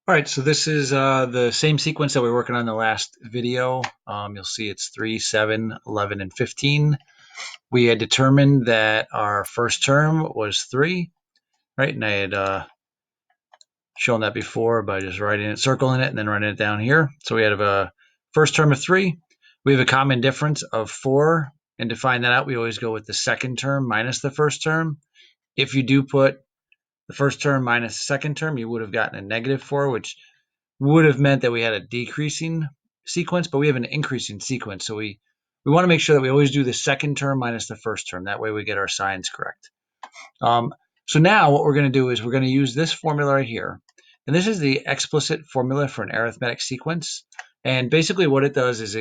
All right, so this is the same sequence that we were working on in the last video. You'll see it's 3, 7, 11, and 15. We had determined that our first term was 3, right? And I had shown that before by just writing it, circling it, and then writing it down here. So we have a first term of 3. We have a common difference of 4. And to find that out, we always go with the second term minus the first term. If you do put the first term minus the second term, you would have gotten a negative 4, which would have meant that we had a decreasing sequence, but we have an increasing sequence. So we want to make sure that we always do the second term minus the first term. That way we get our signs correct. So now what we're going to do is we're going to use this formula right here. And this is the explicit formula for an arithmetic sequence. And basically what it does is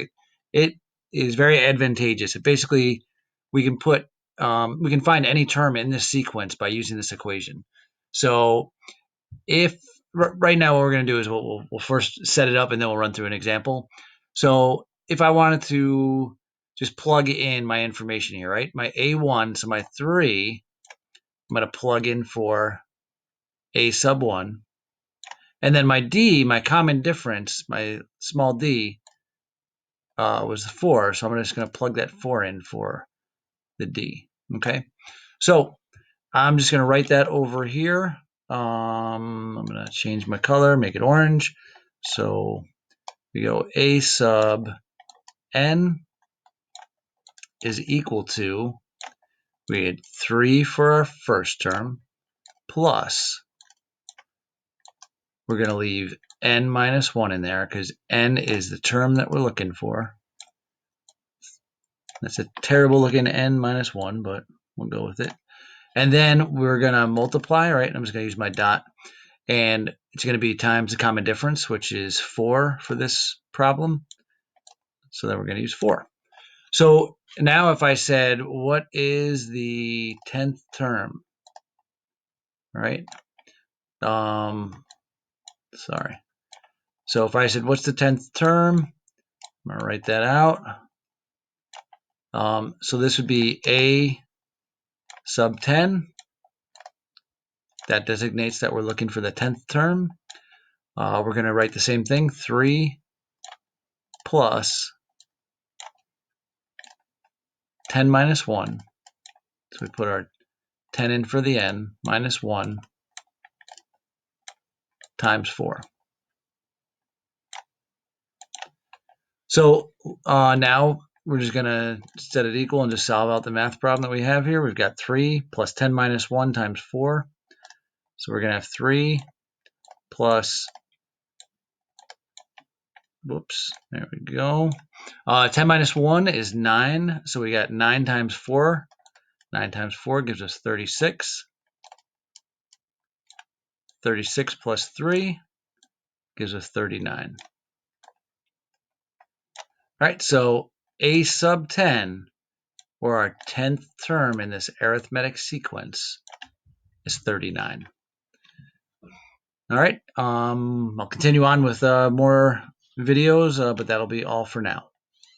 it is very advantageous. It basically, we can find any term in this sequence by using this equation. So if right now what we're going to do is we'll first set it up and then we'll run through an example. So if I wanted to just plug in my information here, right? My A1, so my 3, I'm going to plug in for A sub 1. And then my D, my common difference, my small d, was 4. So I'm just going to plug that 4 in for the D. Okay. So I'm just going to write that over here. I'm going to change my color, make it orange. So we go A sub n is equal to, we had 3 for our first term, plus, we're going to leave n minus 1 in there because n is the term that we're looking for. That's a terrible looking n minus 1, but we'll go with it. And then we're going to multiply, right? I'm just going to use my dot. And it's going to be times the common difference, which is 4 for this problem. So then we're going to use 4. So now if I said, what is the 10th term? Right? Sorry. So if I said, what's the 10th term? I'm going to write that out. So this would be A sub 10. That designates that we're looking for the 10th term. We're going to write the same thing, 3 plus 10 minus 1. So we put our 10 in for the n, minus 1 times 4. So now we're just going to set it equal and just solve out the math problem that we have here. We've got 3 plus 10 minus 1 times 4. So we're going to have 3 plus, whoops, there we go. 10 minus 1 is 9. So we got 9 times 4. 9 times 4 gives us 36. 36 plus 3 gives us 39. All right, so A sub 10, or our 10th term in this arithmetic sequence, is 39. All right, I'll continue on with more videos, but that'll be all for now.